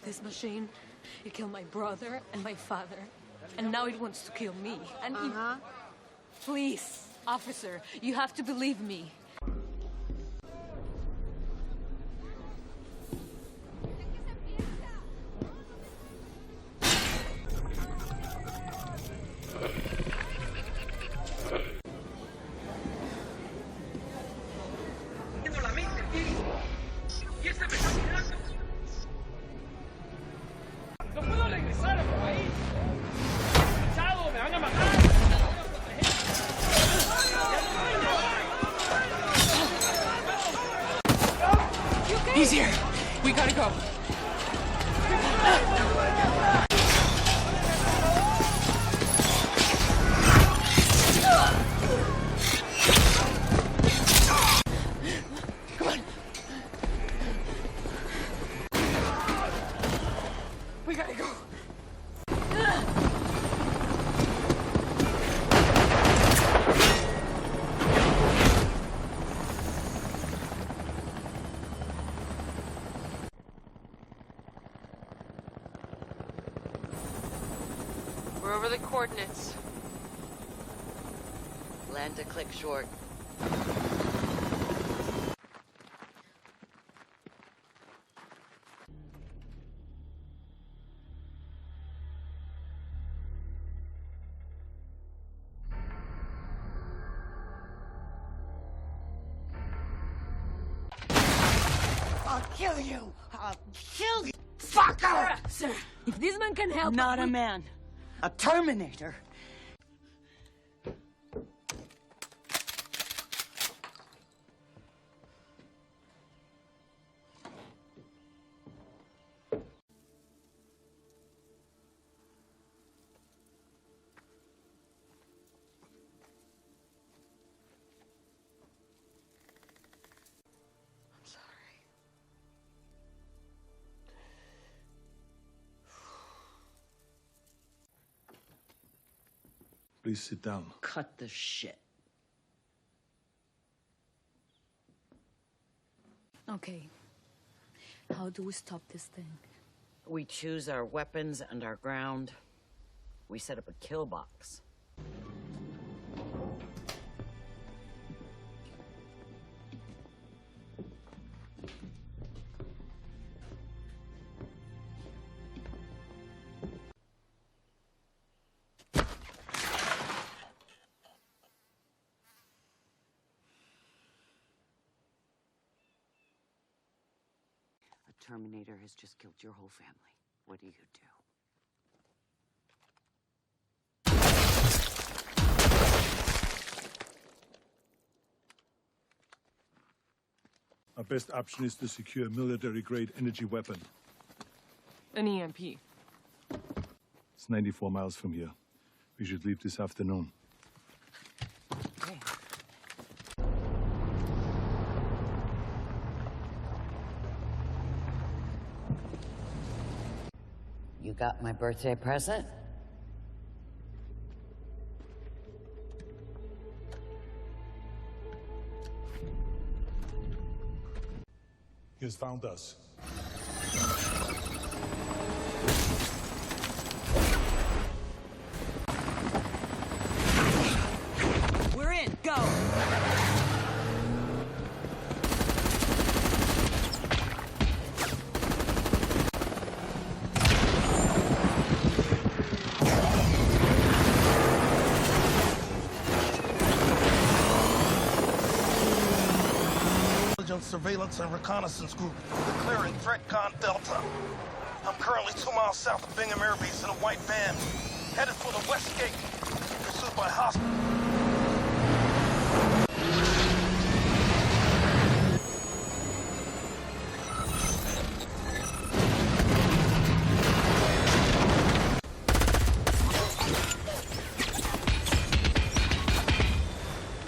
this machine. It killed my brother and my father. And now it wants to kill me. And Please, officer, you have to believe me. ¡No puedo regresar a mi país! ¡Chao! ¡Me van a matar! He's here! We gotta go! Come on! We gotta go! We're over the coordinates. Land a click short. I'll kill you! I'll kill you! Fucker! Sir, if this man can help... Not a man. A Terminator. I'm sorry. Please sit down. Cut the shit. Okay. How do we stop this thing? We choose our weapons and our ground. We set up a kill box. A Terminator has just killed your whole family. What do you do? Our best option is to secure a military-grade energy weapon. An EMP. It's 94 miles from here. We should leave this afternoon. Okay. You got my birthday present? He has found us. We're in. Go! Surveillance and reconnaissance group declaring ThreatCon Delta. I'm currently 2 miles south of Bingham Air Base in a white van, headed for the West Gate, pursued by hostile.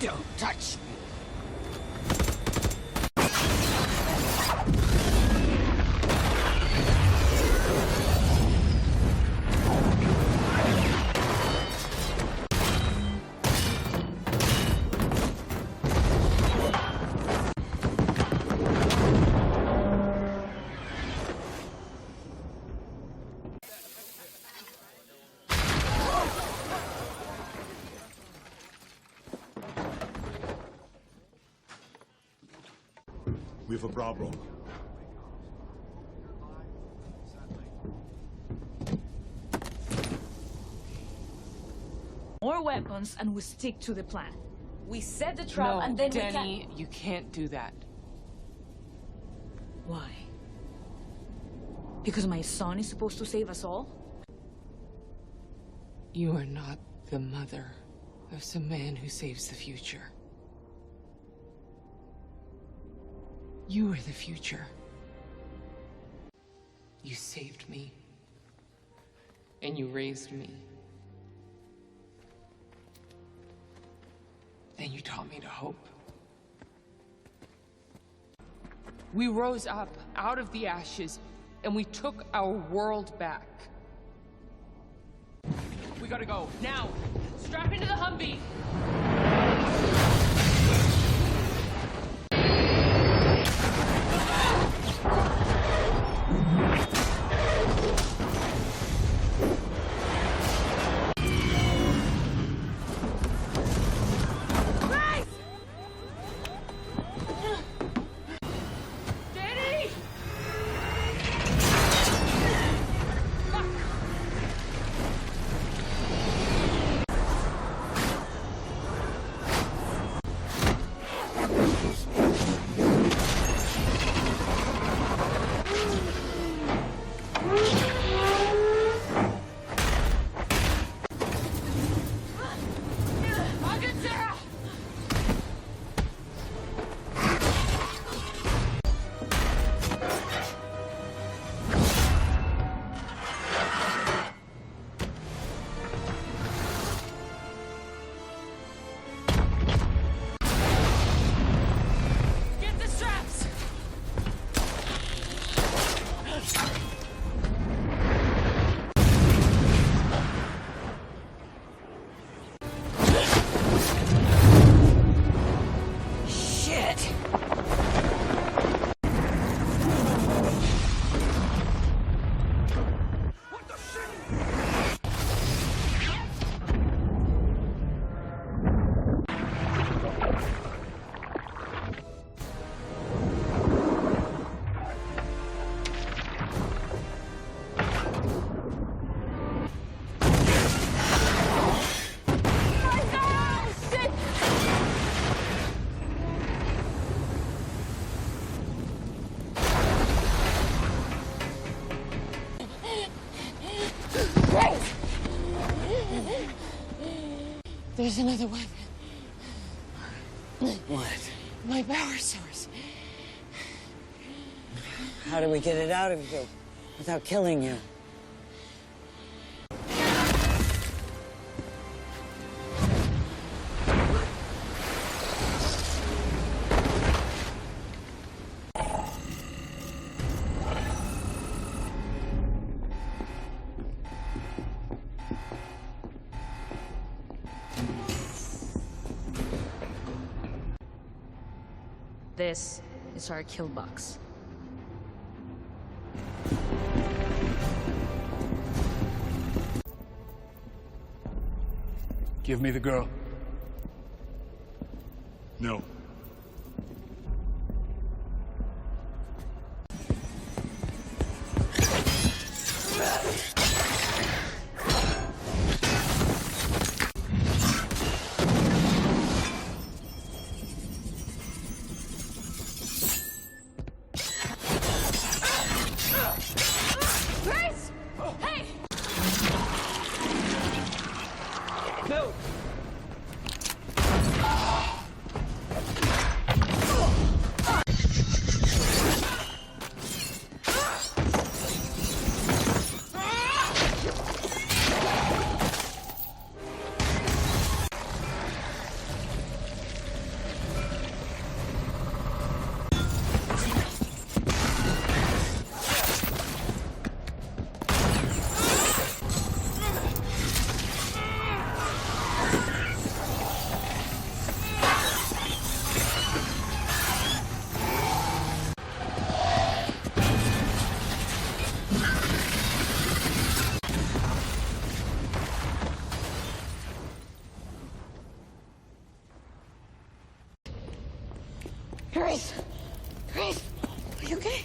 Don't touch me! for Bravo. More weapons and we stick to the plan. We set the trap No, and then Denny, you can't do that. Why? Because my son is supposed to save us all? You are not the mother of some man who saves the future. You are the future. You saved me. And you raised me. And you taught me to hope. We rose up out of the ashes, and we took our world back. We gotta go, now! Strap into the Humvee! Danny! Get the straps! Shit! There's another weapon. What? My power source. How do we get it out of you without killing you? This is our kill box. Give me the girl. No. Grace! Hey! No! Grace! Grace! You okay?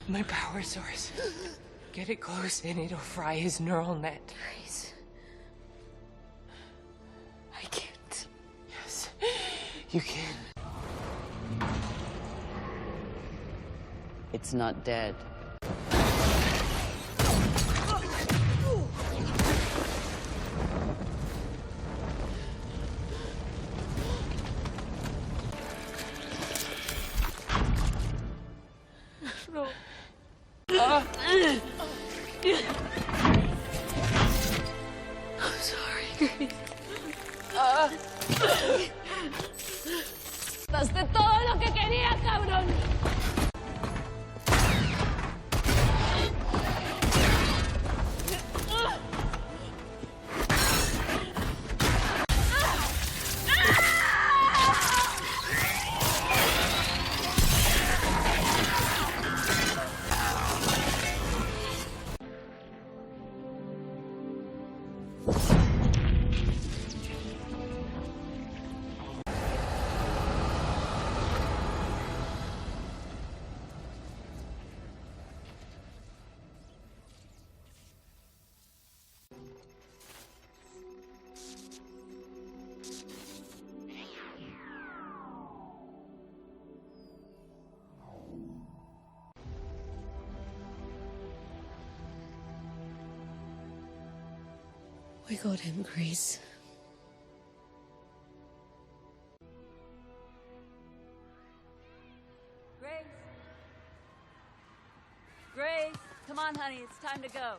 My power source. Get it close and it'll fry his neural net. Grace. I can't. Yes, you can. It's not dead. No. I'm sorry, Grace. Daste todo lo que quería, cabrón. We got him, Grace. Grace? Grace, come on, honey, it's time to go.